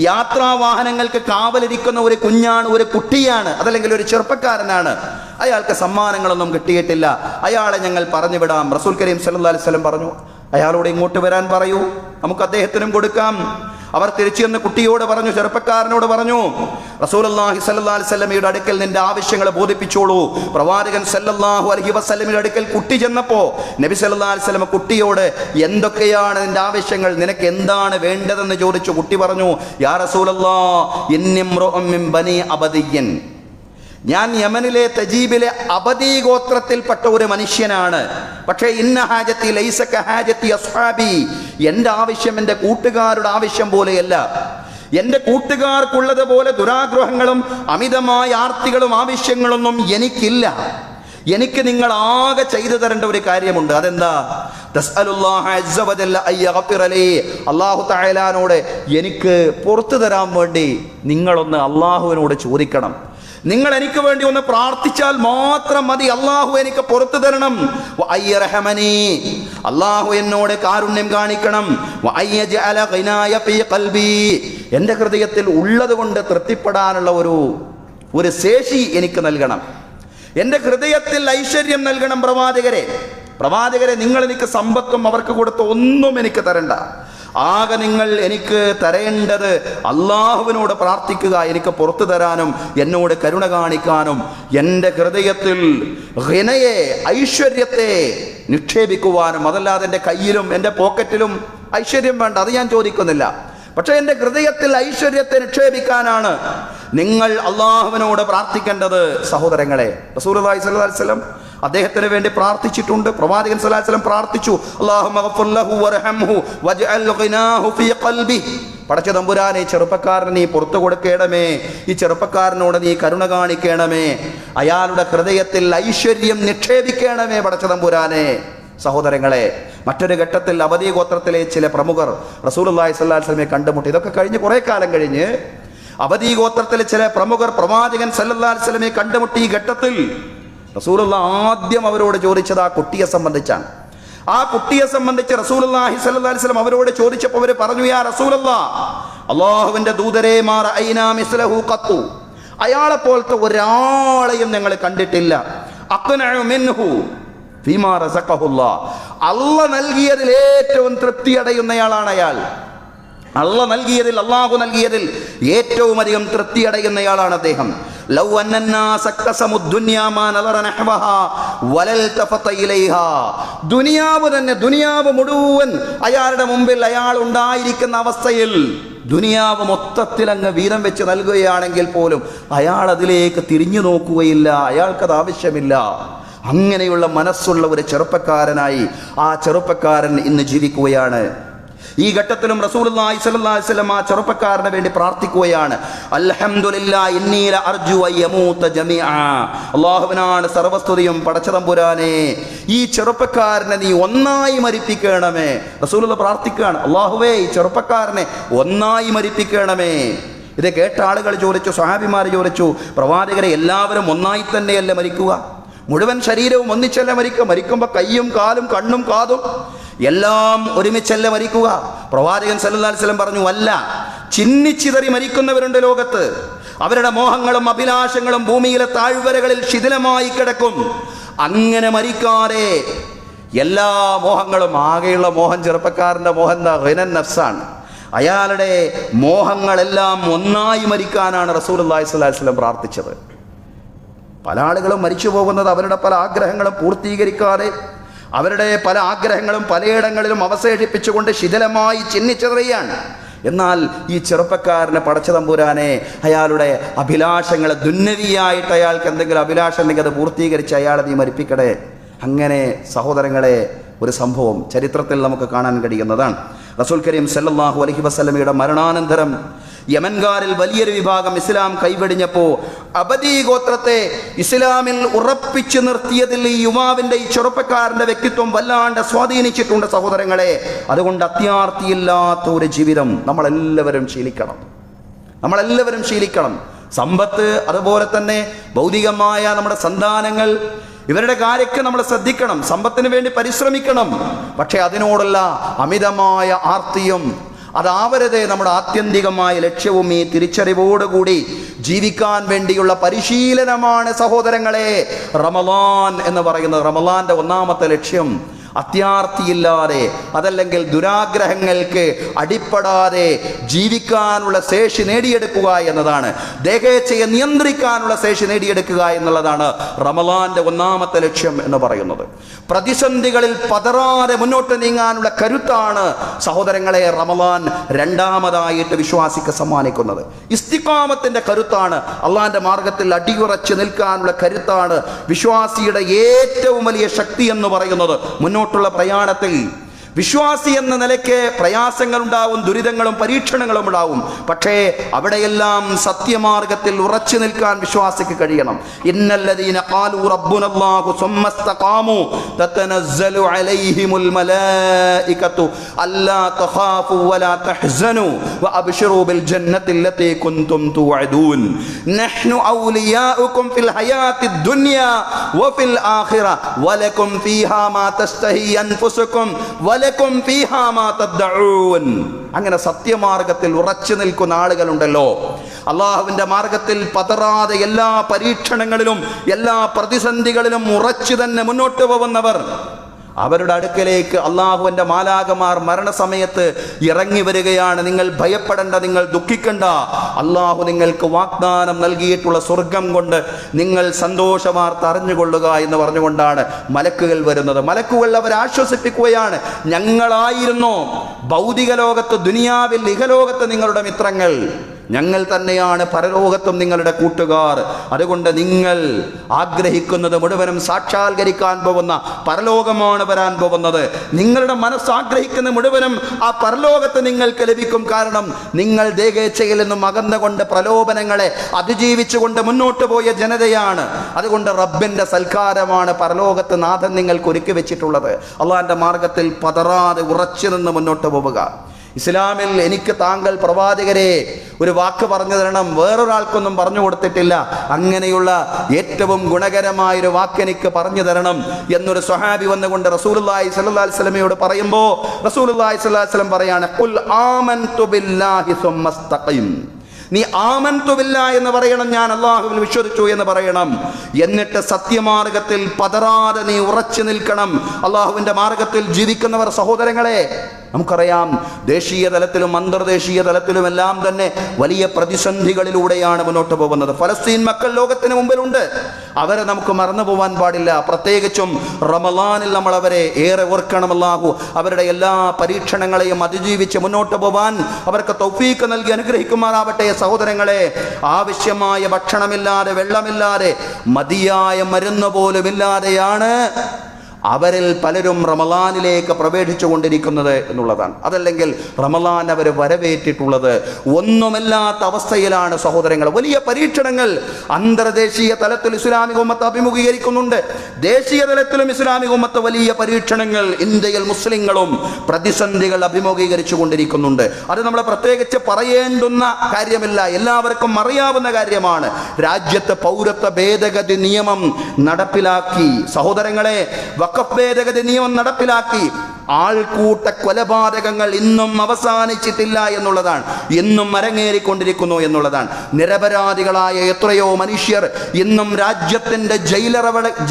യാത്രാ വാഹനങ്ങൾക്ക് കാവലിരിക്കുന്ന ഒരു കുഞ്ഞാണ്, ഒരു കുട്ടിയാണ്, അതല്ലെങ്കിൽ ഒരു ചെറുപ്പക്കാരനാണ്. അയാൾക്ക് സമ്മാനങ്ങളൊന്നും കിട്ടിയിട്ടില്ല. അയാളെ ഞങ്ങൾ പറഞ്ഞു വിടാം. റസൂൽ കരീം സല്ലല്ലാഹു അലൈഹി വസല്ലം പറഞ്ഞു, അയാളോട് ഇങ്ങോട്ട് വരാൻ പറയൂ, നമുക്ക് അദ്ദേഹത്തിനും കൊടുക്കാം. അവർ തിരിച്ചു ചെന്ന് കുട്ടിയോട് പറഞ്ഞു, ചെറുപ്പക്കാരനോട് പറഞ്ഞു, റസൂലുള്ളാഹി സ്വല്ലല്ലാഹു അലൈഹി വസല്ലമയുടെ അടുക്കൽ നിന്റെ ആവശ്യങ്ങൾ ബോധിപ്പിച്ചോളൂ. പ്രവാചകൻ സല്ലല്ലാഹു അലൈഹി വസല്ലമയുടെ അടുക്കൽ കുട്ടി ചെന്നപ്പോ നബി സല്ലല്ലാഹു അലൈഹി വസല്ലം കുട്ടിയോട് എന്തൊക്കെയാണ് നിന്റെ ആവശ്യങ്ങൾ, നിനക്ക് എന്താണ് വേണ്ടതെന്ന് ചോദിച്ചു. കുട്ടി പറഞ്ഞു, യാ റസൂലല്ലാഹ് ഇന്നി ഇംറുഉം മിൻ ബനി അബദിയ്യൻ, ഞാൻ യമനിലെ തജീബിലെ അബദി ഗോത്രത്തിൽപ്പെട്ട ഒരു മനുഷ്യനാണ്. പക്ഷേ ഇന്ന ഹാജത്തി ലൈസ കഹാജത്തി അസ്ഹാബി, എൻ്റെ ആവശ്യം എൻ്റെ കൂട്ടുകാരുടെ ആവശ്യം പോലെയല്ല. എൻ്റെ കൂട്ടുകാർക്കുള്ളതുപോലെ ദുരാഗ്രഹങ്ങളും അമിതമായ ആർത്തികളും ആവശ്യങ്ങളൊന്നും എനിക്കില്ല. എനിക്ക് നിങ്ങൾ ആകെ ചെയ്തു തരേണ്ട ഒരു കാര്യമുണ്ട്. അതെന്താ? തസ്അലുല്ലാഹ അസ്സ വജല്ല അയ്യഗ്ഫിറ ലി, അല്ലാഹു തആലാനോട് എനിക്ക് പുറത്തു തരാൻ വേണ്ടി നിങ്ങളൊന്ന് അല്ലാഹുവിനോട് ചോദിക്കണം. നിങ്ങൾ എനിക്ക് വേണ്ടി ഒന്ന് പ്രാർത്ഥിച്ചാൽ മാത്രം മതി, അള്ളാഹു എനിക്ക് പുറത്തു തരണം. വഅയ്യർഹമനി, അള്ളാഹു എന്നോട് കാരുണ്യം കാണിക്കണം. വഅയ്യജഅല ഗിനായ ഫീ ഖൽബി, എൻ്റെ ഹൃദയത്തിൽ ഉള്ളത് കൊണ്ട് തൃപ്തിപ്പെടാനുള്ള ഒരു ശേഷി എനിക്ക് നൽകണം. എൻ്റെ ഹൃദയത്തിൽ ഐശ്വര്യം നൽകണം. പ്രവാചകരെ നിങ്ങൾ എനിക്ക് സമ്പത്തും അവർക്ക് കൊടുത്ത ഒന്നും എനിക്ക് തരണ്ട. ആകെ നിങ്ങൾ എനിക്ക് തരേണ്ടത് അള്ളാഹുവിനോട് പ്രാർത്ഥിക്കുക, എനിക്ക് പുറത്തു തരാനും എന്നോട് കരുണ കാണിക്കാനും. എൻ്റെ ഹൃദയത്തിൽ ഹിനയെ, ഐശ്വര്യത്തെ നിക്ഷേപിക്കുവാനും. അതല്ലാതെ എൻ്റെ കയ്യിലും എൻ്റെ പോക്കറ്റിലും ഐശ്വര്യം വേണ്ട, അത് ഞാൻ ചോദിക്കുന്നില്ല. പക്ഷെ എൻ്റെ ഹൃദയത്തിൽ ഐശ്വര്യത്തെ നിക്ഷേപിക്കാനാണ് നിങ്ങൾ അള്ളാഹുവിനോട് പ്രാർത്ഥിക്കേണ്ടത്. സഹോദരങ്ങളെ, റസൂലുള്ളാഹി സ്വല്ലല്ലാഹു അലൈഹി വസല്ലം അദ്ദേഹത്തിന് വേണ്ടി പ്രാർത്ഥിച്ചിട്ടുണ്ട്. പ്രവാചകൻ സ്വല്ലല്ലാഹു അലൈഹി വസല്ലം പ്രാർത്ഥിച്ചു, അല്ലാഹുമ്മ ഗഫിർ ലഹു വർഹംഹു വജ്അൽ ഗിനാഹു ഫീ ഖൽബി, പടച്ച തമ്പുരാനെ ചെറുപ്പക്കാരന് നീ പുറത്തു കൊടുക്കണമേ, ഈ ചെറുപ്പക്കാരനോട് നീ കരുണ കാണിക്കണമേ, അയാളുടെ ഹൃദയത്തിൽ ഐശ്വര്യം നിക്ഷേപിക്കണമേ പടച്ച തമ്പുരാനെ. സഹോദരങ്ങളെ, മറ്റൊരു ഘട്ടത്തിൽ അബദി ഗോത്രത്തിലെ ചില പ്രമുഖർ റസൂലുള്ളാഹി സ്വല്ലല്ലാഹു അലൈഹി വസല്ലമയെ കണ്ടുമുട്ടി. ഇതൊക്കെ കഴിഞ്ഞ് കുറെ കാലം കഴിഞ്ഞ് അബദി ഗോത്രത്തിലെ ചില പ്രമുഖർ പ്രവാചകൻ സല്ലല്ലാഹു അലൈഹി വസല്ലമയെ കണ്ടുമുട്ടി. ഈ ഘട്ടത്തിൽ റസൂലുള്ളാഹി ആദ്യം അവരോട് ചോദിച്ചത് ആ കുട്ടിയെ സംബന്ധിച്ചാണ്. ആ കുട്ടിയെ സംബന്ധിച്ച് റസൂലുള്ളാഹി സ്വല്ലല്ലാഹു അലൈഹി വസല്ലം അവരോട് ചോദിച്ചപ്പോൾ അവർ പറഞ്ഞു, യാ റസൂലല്ലാഹ്, അല്ലാഹുവിന്റെ ദൂതരേ, മാ റഅയ്നാ മിസ്ലഹു ഖത്തു, അയാളെ പോലത്തെ ഒരാളെയും ഞങ്ങൾ കണ്ടിട്ടില്ല. അഖ്നഉ മിൻഹു ഫീമാ റസഖഹുല്ലാഹ്, അല്ലാഹു നൽകിയതിൽ ഏറ്റവും തൃപ്തി അടയുന്നയാളാണ് അയാൾ. അല്ലാഹു നൽകിയതിൽ, അല്ലാഹു നൽകിയതിൽ ഏറ്റവും അധികം തൃപ്തി അടയുന്നയാളാണ് അദ്ദേഹം. ലൗ അന്നന്നാസ ഖസമു ദുനിയാ മാ നദറ നഹ്വഹാ വലൽതഫത ഇലൈഹാ, ദുനിയാവ് മുഴുവൻ അയാളുടെ മുമ്പിൽ അയാൾ ഉണ്ടായിരിക്കുന്ന അവസ്ഥയിൽ ദുനിയാവ് മൊത്തത്തിൽ അങ്ങ് വീതം വെച്ച് നൽകുകയാണെങ്കിൽ പോലും അയാൾ അതിലേക്ക് തിരിഞ്ഞു നോക്കുകയില്ല, അയാൾക്കത് ആവശ്യമില്ല. അങ്ങനെയുള്ള മനസ്സുള്ള ഒരു ചെറുപ്പക്കാരനായി ആ ചെറുപ്പക്കാരൻ ഇന്ന് ജീവിക്കുകയാണ്. ഈ ഘട്ടത്തിലും റസൂലുള്ളാഹി സ്വല്ലല്ലാഹു അലൈഹി വസല്ലം ആ ചെറുപ്പക്കാരന് വേണ്ടി പ്രാർത്ഥിക്കുകയാണ്. അൽഹംദുലില്ലാഹി ഇന്നി ലഅർജു അയ്യമൂത ജമീഅ, അല്ലാഹുവിനാണ് സർവസ്തുതിയും. പടച്ചതമ്പുരാനെ, ഈ ചെറുപ്പക്കാരനെ നീ ഒന്നായി മരിപ്പിക്കണമേ. റസൂലുള്ളാഹി പ്രാർത്ഥിക്കുകയാണ്, അല്ലാഹുവേ ഈ ചെറുപ്പക്കാരനെ ഒന്നായി മരിപ്പിക്കണമേ. ഇത് കേട്ട ആളുകൾ ചോദിച്ചു, സ്വഹാബിമാർ ചോദിച്ചു, പ്രവാചകരെ എല്ലാവരും ഒന്നായി തന്നെയല്ലേ മരിക്കുക? മുഴുവൻ ശരീരവും ഒന്നിച്ചല്ല മരിക്കുക? മരിക്കുമ്പോൾ കയ്യും കാലും കണ്ണും കാതും എല്ലാം ഒരുമിച്ചല്ല മരിക്കുക? പ്രവാചകൻ സല്ലല്ലാഹു അലൈഹി വസല്ലം പറഞ്ഞു, അല്ല, ചിന്നിച്ചിതറി മരിക്കുന്നവരുണ്ട് ലോകത്ത്. അവരുടെ മോഹങ്ങളും അഭിലാഷങ്ങളും ഭൂമിയിലെ താഴ്വരകളിൽ ശിഥിലമായി കിടക്കും. അങ്ങനെ മരിക്കാതെ എല്ലാ മോഹങ്ങളും, ആകെയുള്ള മോഹം ചെറുപ്പക്കാരൻ്റെ മോഹം എന്താ? ഹിനൻ നഫ്സാണ്. അയാളുടെ മോഹങ്ങളെല്ലാം ഒന്നായി മരിക്കാനാണ് റസൂലുള്ളാഹി സ്വല്ലല്ലാഹു അലൈഹി വസല്ലം പ്രാർത്ഥിച്ചത്. പല ആളുകളും മരിച്ചു പോകുന്നത് അവരുടെ പല ആഗ്രഹങ്ങളും പൂർത്തീകരിക്കാതെ, അവരുടെ പല ആഗ്രഹങ്ങളും പലയിടങ്ങളിലും അവശേഷിപ്പിച്ചുകൊണ്ട് ശിഥിലമായി ചിന്നിച്ചിതറിയാണ്. എന്നാൽ ഈ ചെറുപ്പക്കാരനെ പടച്ച തമ്പുരാനെ അയാളുടെ അഭിലാഷങ്ങൾ, ദുന്നവിയായിട്ട് അയാൾക്ക് എന്തെങ്കിലും അഭിലാഷം ഉണ്ടെങ്കിൽ അത് പൂർത്തീകരിച്ച് അയാളെ നീ മരിപ്പിക്കണേ. അങ്ങനെ സഹോദരങ്ങളെ, ഒരു സംഭവം ചരിത്രത്തിൽ നമുക്ക് കാണാൻ കഴിയുന്നതാണ്. റസൂൽ കരീം സല്ലല്ലാഹു അലൈഹി വസല്ലമയുടെ മരണാനന്തരം യമൻകാരിൽ വലിയൊരു വിഭാഗം ഇസ്ലാം കൈവെടിഞ്ഞപ്പോൾ അബദി ഗോത്രത്തെ ഇസ്ലാമിൽ ഉറപ്പിച്ചു നിർത്തിയതിൽ ഈ യുവാവിൻ്റെ, ഈ ചെറുപ്പക്കാരൻ്റെ വ്യക്തിത്വം വല്ലാണ്ട് സ്വാധീനിച്ചിട്ടുണ്ട് സഹോദരങ്ങളെ. അതുകൊണ്ട് അത്യാർത്തിയില്ലാത്ത ഒരു ജീവിതം നമ്മളെല്ലാവരും ശീലിക്കണം. സമ്പത്ത്, അതുപോലെ തന്നെ ഭൗതികമായ നമ്മുടെ സന്താനങ്ങൾ, ഇവരുടെ കാര്യമൊക്കെ നമ്മൾ ശ്രദ്ധിക്കണം. സമ്പത്തിന് വേണ്ടി പരിശ്രമിക്കണം. പക്ഷെ അതിനോടുള്ള അമിതമായ ആർത്തിയും അതാവരുത് നമ്മുടെ ആത്യന്തികമായ ലക്ഷ്യവും. ഈ തിരിച്ചറിവോടുകൂടി ജീവിക്കാൻ വേണ്ടിയുള്ള പരിശീലനമാണ് സഹോദരങ്ങളെ റമളാൻ എന്ന് പറയുന്നത്. റമളാന്റെ ഒന്നാമത്തെ ലക്ഷ്യം അത്യാർത്തിയില്ലാതെ, അതല്ലെങ്കിൽ ദുരാഗ്രഹങ്ങൾക്ക് അടിപ്പെടാതെ ജീവിക്കാനുള്ള ശേഷി നേടിയെടുക്കുക എന്നതാണ്. ദേഹേച്ഛയെ നിയന്ത്രിക്കാനുള്ള ശേഷി നേടിയെടുക്കുക എന്നുള്ളതാണ് റമളാന്റെ ഒന്നാമത്തെ ലക്ഷ്യം എന്ന് പറയുന്നത്. പ്രതിസന്ധികളിൽ പതറാതെ മുന്നോട്ട് നീങ്ങാനുള്ള കരുത്താണ് സഹോദരങ്ങളെ റമളാൻ രണ്ടാമതായിട്ട് വിശ്വാസിക്ക് സമ്മാനിക്കുന്നത്. ഇസ്തിഖാമത്തിന്റെ കരുത്താണ്, അള്ളാന്റെ മാർഗത്തിൽ അടിയുറച്ച് നിൽക്കാനുള്ള കരുത്താണ് വിശ്വാസിയുടെ ഏറ്റവും വലിയ ശക്തി എന്ന് പറയുന്നത്. മുന്നോട്ടുള്ള പ്രയാണത്തിൽ വിശ്വാസി എന്ന നിലയ്ക്ക് പ്രയാസങ്ങൾ ഉണ്ടാവും, ദുരിതങ്ങളും പരീക്ഷണങ്ങളും ഉണ്ടാവും. പക്ഷേ അവിടെയെല്ലാം സത്യമാർഗത്തിൽ ഉറച്ചു നിൽക്കാൻ വിശ്വാസിക്ക് കഴിയണം. ഇന്നല്ലദീന ഖാലൂ റബ്ബുനല്ലാഹു സുമ്മസ്തഖാമു തതനസ്സലു അലൈഹിമുൽ മലായികതു അല്ലാ തഖാഫു വലാ തഹ്സനു വഅബ്ശിറൂ ബിൽ ജന്നത്തി അല്ലതീ കുൻതും തുഅദൂൻ നഹ്നു ഔലിയാഉകും ഫിൽ ഹയാത്തിദ് ദുനിയാ വഫിൽ ആഖിറ വലകും ഫീഹാ മാ തസ്തഹി അൻഫുസുകും അങ്ങനെ സത്യമാർഗത്തിൽ ഉറച്ചു നിൽക്കുന്ന ആളുകളുണ്ടല്ലോ, അള്ളാഹുവിന്റെ മാർഗത്തിൽ പതറാതെ എല്ലാ പരീക്ഷണങ്ങളിലും എല്ലാ പ്രതിസന്ധികളിലും ഉറച്ചു തന്നെ മുന്നോട്ട് പോകുന്നവർ, അവരുടെ അടുക്കലേക്ക് അള്ളാഹുവിന്റെ മാലാകമാർ മരണസമയത്ത് ഇറങ്ങി വരികയാണ്. നിങ്ങൾ ഭയപ്പെടേണ്ട, നിങ്ങൾ ദുഃഖിക്കണ്ട, അള്ളാഹു നിങ്ങൾക്ക് വാഗ്ദാനം നൽകിയിട്ടുള്ള സ്വർഗം കൊണ്ട് നിങ്ങൾ സന്തോഷവാർത്ത അറിഞ്ഞുകൊള്ളുക എന്ന് പറഞ്ഞുകൊണ്ടാണ് മലക്കുകൾ വരുന്നത്. മലക്കുകൾ അവരെ ആശ്വസിപ്പിക്കുകയാണ്. ഞങ്ങളായിരുന്നു ഭൗതിക ലോകത്ത്, ദുനിയാവിൽ, ഇഹലോകത്ത് നിങ്ങളുടെ മിത്രങ്ങൾ, ഞങ്ങൾ തന്നെയാണ് പരലോകത്തും നിങ്ങളുടെ കൂട്ടുകാർ. അതുകൊണ്ട് നിങ്ങൾ ആഗ്രഹിക്കുന്നത് മുഴുവനും സാക്ഷാത്കരിക്കാൻ പോകുന്ന പരലോകമാണ് വരാൻ പോകുന്നത്. നിങ്ങളുടെ മനസ്സ് ആഗ്രഹിക്കുന്ന മുഴുവനും ആ പരലോകത്ത് നിങ്ങൾക്ക് ലഭിക്കും. കാരണം നിങ്ങൾ ദേഹേച്ഛയിൽ നിന്നും അകന്നുകൊണ്ട് പ്രലോഭനങ്ങളെ അതിജീവിച്ചുകൊണ്ട് മുന്നോട്ട് പോയ ജനതയാണ്. അതുകൊണ്ട് റബ്ബിന്റെ സൽക്കാരമാണ് പരലോകത്ത് നാഥൻ നിങ്ങൾക്ക് ഒരുക്കി വെച്ചിട്ടുള്ളത്. അള്ളാഹിന്റെ മാർഗത്തിൽ പതറാതെ ഉറച്ചു നിന്ന് മുന്നോട്ട് പോവുക. ഇസ്ലാമിൽ എനിക്ക് താങ്കൾ പ്രവാചകരെ ഒരു വാക്ക് പറഞ്ഞു തരണം, വേറൊരാൾക്കൊന്നും പറഞ്ഞു കൊടുത്തിട്ടില്ല, അങ്ങനെയുള്ള ഏറ്റവും ഗുണകരമായൊരു വാക്ക് എനിക്ക് പറഞ്ഞു തരണം എന്നൊരു സ്വഹാബി വന്നുകൊണ്ട് റസൂലുള്ളാഹി സ്വല്ലല്ലാഹി അലൈഹി വസല്ലമയോട് പറയുമ്പോൾ റസൂലുള്ളാഹി സ്വല്ലല്ലാഹി അലൈഹി വസല്ലം പറയാണ്, ഖുൽ ആമൻതു ബില്ലാഹി സുമ്മസ്തഖിം. നീ ആമൻതു ബില്ലാഹി എന്ന് പറയണം, ഞാൻ അല്ലാഹുവിൽ വിശ്വസിച്ചു എന്ന് പറയണം. എന്നിട്ട് സത്യമാർഗത്തിൽ പതറാതെ നീ ഉറച്ചു നിൽക്കണം. അല്ലാഹുവിന്റെ മാർഗത്തിൽ ജീവിക്കുന്നവർ സഹോദരങ്ങളെ, നമുക്കറിയാം ദേശീയ തലത്തിലും അന്തർദേശീയ തലത്തിലും എല്ലാം തന്നെ വലിയ പ്രതിസന്ധികളിലൂടെയാണ് മുന്നോട്ട് പോകുന്നത്. ഫലസ്തീൻ മക്കൾ ലോകത്തിന് മുമ്പിലുണ്ട്, അവരെ നമുക്ക് മറന്നു പോകാൻ പാടില്ല. പ്രത്യേകിച്ചും റമളാനിൽ നമ്മൾ അവരെ ഏറെ ഓർക്കണം. അല്ലാഹു അവരുടെ എല്ലാ പരീക്ഷണങ്ങളെയും അതിജീവിച്ച് മുന്നോട്ട് പോകാൻ അവർക്ക് തൗഫീഖ് നൽകി അനുഗ്രഹിക്കുമാറാവട്ടെ. സഹോദരങ്ങളെ, ആവശ്യമായ ഭക്ഷണമില്ലാതെ, വെള്ളമില്ലാതെ, മതിയായ മരുന്ന് പോലും ഇല്ലാതെയാണ് അവരിൽ പലരും റമളാനിലേക്ക് പ്രവേശിച്ചു കൊണ്ടിരിക്കുന്നത് എന്നുള്ളതാണ്. അതല്ലെങ്കിൽ റമളാൻ അവർ വരവേറ്റിട്ടുള്ളത് ഒന്നുമില്ലാത്ത അവസ്ഥയിലാണ് സഹോദരങ്ങൾ. വലിയ പരീക്ഷണങ്ങൾ അന്തർദേശീയ തലത്തിൽ ഇസ്ലാമിക ഉമ്മത്ത് അഭിമുഖീകരിക്കുന്നുണ്ട്. ദേശീയ തലത്തിലും ഇസ്ലാമിക ഉമ്മത്ത് വലിയ പരീക്ഷണങ്ങൾ, ഇന്ത്യയിൽ മുസ്ലിങ്ങളും പ്രതിസന്ധികൾ അഭിമുഖീകരിച്ചു കൊണ്ടിരിക്കുന്നുണ്ട്. അത് നമ്മൾ പ്രത്യേകിച്ച് പറയേണ്ടുന്ന കാര്യമില്ല, എല്ലാവർക്കും അറിയാവുന്ന കാര്യമാണ്. രാജ്യത്ത് പൗരത്വ ഭേദഗതി നിയമം നടപ്പിലാക്കി സഹോദരങ്ങളെ, വഖഫ് ഭേദഗതി നിയമം നടപ്പിലാക്കി. ആൾക്കൂട്ട കൊലപാതകങ്ങൾ ഇന്നും അവസാനിച്ചിട്ടില്ല എന്നുള്ളതാണ്, ഇന്നും അരങ്ങേറിക്കൊണ്ടിരിക്കുന്നു എന്നുള്ളതാണ്. നിരപരാധികളായ എത്രയോ മനുഷ്യർ ഇന്നും രാജ്യത്തിന്റെ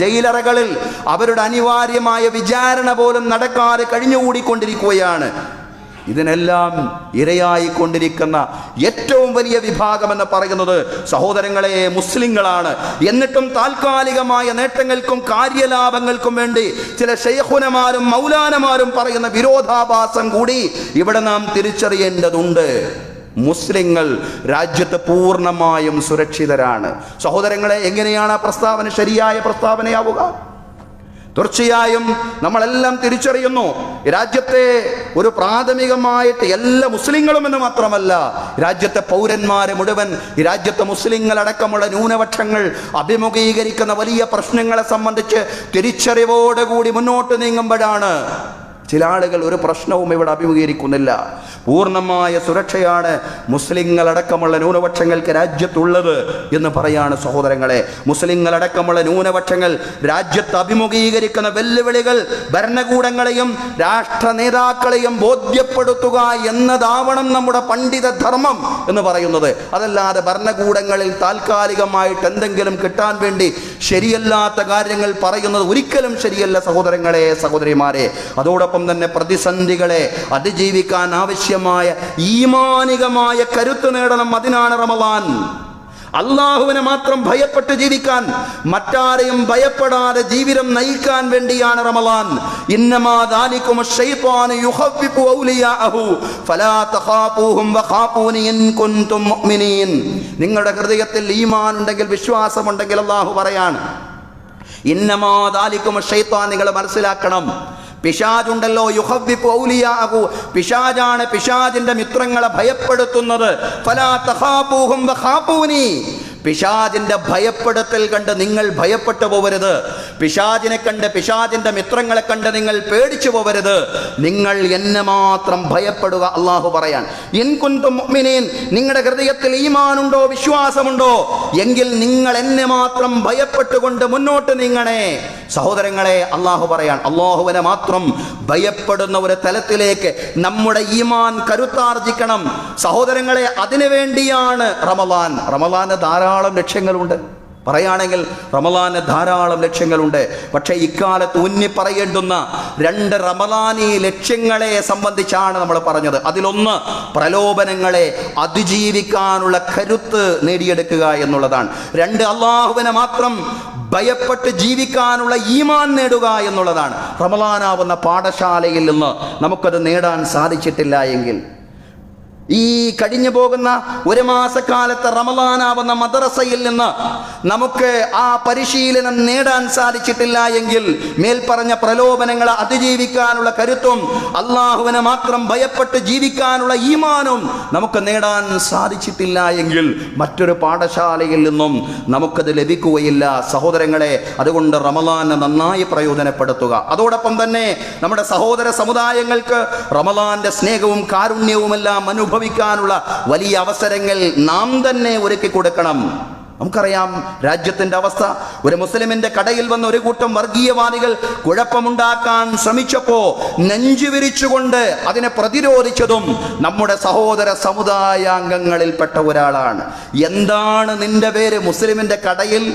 ജയിലറകളിൽ അവരുടെ അനിവാര്യമായ വിചാരണ പോലും നടക്കാതെ കഴിഞ്ഞുകൂടിക്കൊണ്ടിരിക്കുകയാണ്. ഇതിനെല്ലാം ഇരയായിക്കൊണ്ടിരിക്കുന്ന ഏറ്റവും വലിയ വിഭാഗം എന്ന് പറയുന്നത് സഹോദരങ്ങളെ മുസ്ലിങ്ങളാണ്. എന്നിട്ടും താൽക്കാലികമായ നേട്ടങ്ങൾക്കും കാര്യലാഭങ്ങൾക്കും വേണ്ടി ചില ശൈഖുനമാരും മൗലാനമാരും പറയുന്ന വിരോധാഭാസം കൂടി ഇവിടെ നാം തിരിച്ചറിയേണ്ടതുണ്ട്. മുസ്ലിങ്ങൾ രാജ്യത്ത് പൂർണ്ണമായും സുരക്ഷിതരാണ്. സഹോദരങ്ങളെ, എങ്ങനെയാണ് ആ പ്രസ്താവന ശരിയായ പ്രസ്താവനയാവുക? തീർച്ചയായും നമ്മളെല്ലാം തിരിച്ചറിയുന്നു, രാജ്യത്തെ ഒരു പ്രാഥമികമായിട്ട് എല്ലാ മുസ്ലിങ്ങളും എന്ന് മാത്രമല്ല, രാജ്യത്തെ പൗരന്മാരെ മുഴുവൻ, രാജ്യത്തെ മുസ്ലിങ്ങളടക്കമുള്ള ന്യൂനപക്ഷങ്ങൾ അഭിമുഖീകരിക്കുന്ന വലിയ പ്രശ്നങ്ങളെ സംബന്ധിച്ച് തിരിച്ചറിവോടുകൂടി മുന്നോട്ട് നീങ്ങുമ്പോഴാണ് ചില ആളുകൾ ഒരു പ്രശ്നവും ഇവിടെ അഭിമുഖീകരിക്കുന്നില്ല. പൂർണ്ണമായ സുരക്ഷയാണ് മുസ്ലിങ്ങളടക്കമുള്ള ന്യൂനപക്ഷങ്ങൾക്ക് രാജ്യത്തുള്ളത് എന്ന് പറയാണ് സഹോദരങ്ങളെ. മുസ്ലിങ്ങളടക്കമുള്ള ന്യൂനപക്ഷങ്ങൾ രാജ്യത്ത് അഭിമുഖീകരിക്കുന്ന വെല്ലുവിളികൾ ഭരണകൂടങ്ങളെയും രാഷ്ട്ര നേതാക്കളെയും ബോധ്യപ്പെടുത്തുക എന്നതാവണം നമ്മുടെ പണ്ഡിത ധർമ്മം എന്ന് പറയുന്നത്. അതല്ലാതെ ഭരണകൂടങ്ങളിൽ താൽക്കാലികമായിട്ട് എന്തെങ്കിലും കിട്ടാൻ വേണ്ടി ശരിയല്ലാത്ത കാര്യങ്ങൾ പറയുന്നത് ഒരിക്കലും ശരിയല്ല സഹോദരങ്ങളെ, സഹോദരിമാരെ. അതോടൊപ്പം തന്നെ പ്രതിസന്ധികളെ അതിജീവിക്കാൻ ആവശ്യമായ ഈമാനികമായ കരുത്ത് നേടണം. അതിനാണ് റമളാൻ. അള്ളാഹുവിനെ മാത്രം ഭയപ്പെട്ട് ജീവിക്കാൻ, മറ്റാരെയും ഭയപ്പെടാതെ ജീവിതം നയിക്കാൻ വേണ്ടിയാണ് റമളാൻ. ഇന്നമാ ദാലികുമുശ് ശൈത്വാനു യുഖവ്വിഫു ഔലിയാഅഹു ഫലാ തഖാഫൂഹും വഖാഫൂനി ഇൻ കുൻതും മുഅ്മിനീൻ. നിങ്ങളുടെ ഹൃദയത്തിൽ ഈമാൻ ഉണ്ടെങ്കിൽ, വിശ്വാസമുണ്ടെങ്കിൽ അള്ളാഹു പറയാണ്, ഇന്നമാ ദാലികുമുശ് ശൈത്വാൻ. നിങ്ങൾ മനസ്സിലാക്കണം, പിശാചുണ്ടല്ലോ, യുഖവ്വിഫു ഔലിയാഅഹു, പിശാചാണ് പിശാചിന്റെ മിത്രങ്ങളെ ഭയപ്പെടുത്തുന്നത്. ഫലാ തഖാഫൂഹും വഖാഫൂനി. പിശാചിന്റെ ഭയപ്പെടുത്തൽ കണ്ട് നിങ്ങൾ ഭയപ്പെട്ടു പോവരുത്. പിശാചിനെ കണ്ട്, പിശാചിന്റെ മിത്രങ്ങളെ കണ്ട് നിങ്ങൾ പേടിച്ചു പോവരുത്. നിങ്ങൾ എന്നെ മാത്രം ഭയപ്പെടുക. അള്ളാഹു പറയാൻ, ഇൻ കുൻതും മുഅ്മിനീൻ. നിങ്ങളുടെ ഹൃദയത്തിൽ ഈമാനുണ്ടോ, വിശ്വാസമുണ്ടോ എങ്കിൽ നിങ്ങൾ എന്നെ മാത്രം ഭയപ്പെട്ടുകൊണ്ട് മുന്നോട്ട് നീങ്ങണേ. സഹോദരങ്ങളെ, അള്ളാഹു പറയാൻ, അള്ളാഹുവിനെ മാത്രം ഭയപ്പെടുന്ന ഒരു തലത്തിലേക്ക് നമ്മുടെ ഈമാൻ കരുത്താർജിക്കണം സഹോദരങ്ങളെ. അതിനു വേണ്ടിയാണ് റമളാൻ. റമളാന് ധാരാളം ലക്ഷ്യങ്ങളുണ്ട്. പറയുകയാണെങ്കിൽ റമളാന് ധാരാളം ലക്ഷ്യങ്ങളുണ്ട്. പക്ഷേ ഇക്കാലത്ത് ഉന്നി പറയേണ്ടുന്ന 2 റമളാനി ലക്ഷ്യങ്ങളെ സംബന്ധിച്ചാണ് നമ്മൾ പറഞ്ഞത്. അതിലൊന്ന് പ്രലോഭനങ്ങളെ അതിജീവിക്കാനുള്ള കരുത്ത് നേടിയെടുക്കുക എന്നുള്ളതാണ്. 2 അള്ളാഹുവിനെ മാത്രം ഭയപ്പെട്ട് ജീവിക്കാനുള്ള ഈമാൻ നേടുക എന്നുള്ളതാണ്. റമളാനാവുന്ന പാഠശാലയിൽ നിന്ന് നമുക്കത് നേടാൻ സാധിച്ചിട്ടില്ല എങ്കിൽ, ഈ കഴിഞ്ഞു പോകുന്ന 1 മാസക്കാലത്തെ റമളാനാവുന്ന മദ്രസയിൽ നിന്ന് നമുക്ക് ആ പരിശീലനം നേടാൻ സാധിച്ചിട്ടില്ല എങ്കിൽ, മേൽപ്പറഞ്ഞ പ്രലോഭനങ്ങളെ അതിജീവിക്കാനുള്ള കരുത്തും അള്ളാഹുവിനെ മാത്രം ഭയപ്പെട്ട് ജീവിക്കാനുള്ള ഈമാനും നമുക്ക് നേടാൻ സാധിച്ചിട്ടില്ല എങ്കിൽ മറ്റൊരു പാഠശാലയിൽ നിന്നും നമുക്കത് ലഭിക്കുകയില്ല സഹോദരങ്ങളെ. അതുകൊണ്ട് റമളാനെ നന്നായി പ്രയോജനപ്പെടുത്തുക. അതോടൊപ്പം തന്നെ നമ്മുടെ സഹോദര സമുദായങ്ങൾക്ക് റമളാന്റെ സ്നേഹവും കാരുണ്യവുമെല്ലാം അനുഭവിക്കാനുള്ള വലിയ അവസരങ്ങൾ നാം തന്നെ ഒരുക്കി കൊടുക്കണം. നമുക്കറിയാം രാജ്യത്തിന്റെ അവസ്ഥ. ഒരു മുസ്ലിമിന്റെ കടയിൽ വന്ന ഒരു കൂട്ടം വർഗീയവാദികൾ കുഴപ്പമുണ്ടാക്കാൻ ശ്രമിച്ചപ്പോ നെഞ്ചുവിരിച്ചുകൊണ്ട് അതിനെ പ്രതിരോധിച്ചതും നമ്മുടെ സഹോദര സമുദായാംഗങ്ങളിൽപ്പെട്ട ഒരാളാണ്. എന്താണ് നിന്റെ പേര്? മുസ്ലിമിന്റെ കടയിൽ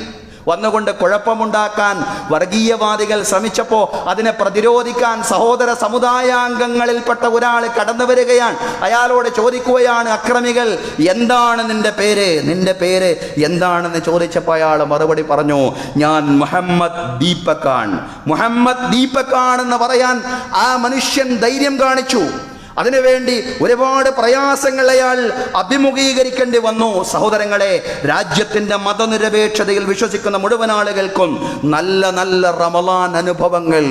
വന്നുകൊണ്ട് കുഴപ്പമുണ്ടാക്കാൻ വർഗീയവാദികൾ ശ്രമിച്ചപ്പോൾ അതിനെ പ്രതിരോധിക്കാൻ സഹോദര സമുദായാംഗങ്ങളിൽപ്പെട്ട ഒരാൾ കടന്നു വരികയാണ്. അയാളോട് ചോദിക്കുകയാണ് അക്രമികൾ, എന്താണ് നിന്റെ പേര്? നിന്റെ പേര് എന്താണെന്ന് ചോദിച്ചപ്പോൾ അയാൾ മറുപടി പറഞ്ഞു, ഞാൻ മുഹമ്മദ് ദീപക്കാണ്. മുഹമ്മദ് ദീപക്കാണെന്ന് പറയാൻ ആ മനുഷ്യൻ ധൈര്യം കാണിച്ചു. അതിനുവേണ്ടി ഒരുപാട് പ്രയാസങ്ങൾ അയാൾ അഭിമുഖീകരിക്കേണ്ടി വന്നു. സഹോദരങ്ങളെ, രാജ്യത്തിന്റെ മതനിരപേക്ഷതയിൽ വിശ്വസിക്കുന്ന മുഴുവൻ ആളുകൾക്കും നല്ല നല്ല റമളാൻ അനുഭവങ്ങൾ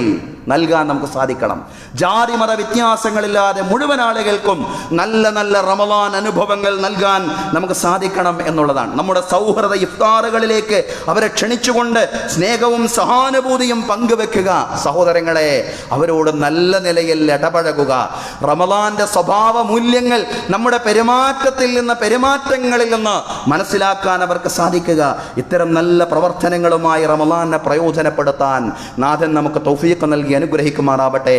നൽകാൻ നമുക്ക് സാധിക്കണം. ജാതി മത വ്യത്യാസങ്ങളില്ലാതെ മുഴുവൻ ആളുകൾക്കും നല്ല നല്ല റമളാൻ അനുഭവങ്ങൾ നൽകാൻ നമുക്ക് സാധിക്കണം എന്നുള്ളതാണ്. നമ്മുടെ സൗഹൃദ ഇഫ്താറുകളിലേക്ക് അവരെ ക്ഷണിച്ചുകൊണ്ട് സ്നേഹവും സഹാനുഭൂതിയും പങ്കുവെക്കുക. സഹോദരങ്ങളെ, അവരോട് നല്ല നിലയിൽ ഇടപഴകുക. റമളാന്റെ സ്വഭാവ മൂല്യങ്ങൾ നമ്മുടെ പെരുമാറ്റങ്ങളിൽ നിന്ന് മനസ്സിലാക്കാൻ അവർക്ക് സാധിക്കുക. ഇത്തരം നല്ല പ്രവർത്തനങ്ങളുമായി റമളാനെ പ്രയോജനപ്പെടുത്താൻ നാഥൻ നമുക്ക് തൗഫീഖ് നൽകി അനുഗ്രഹിക്കുമാറാവട്ടെ.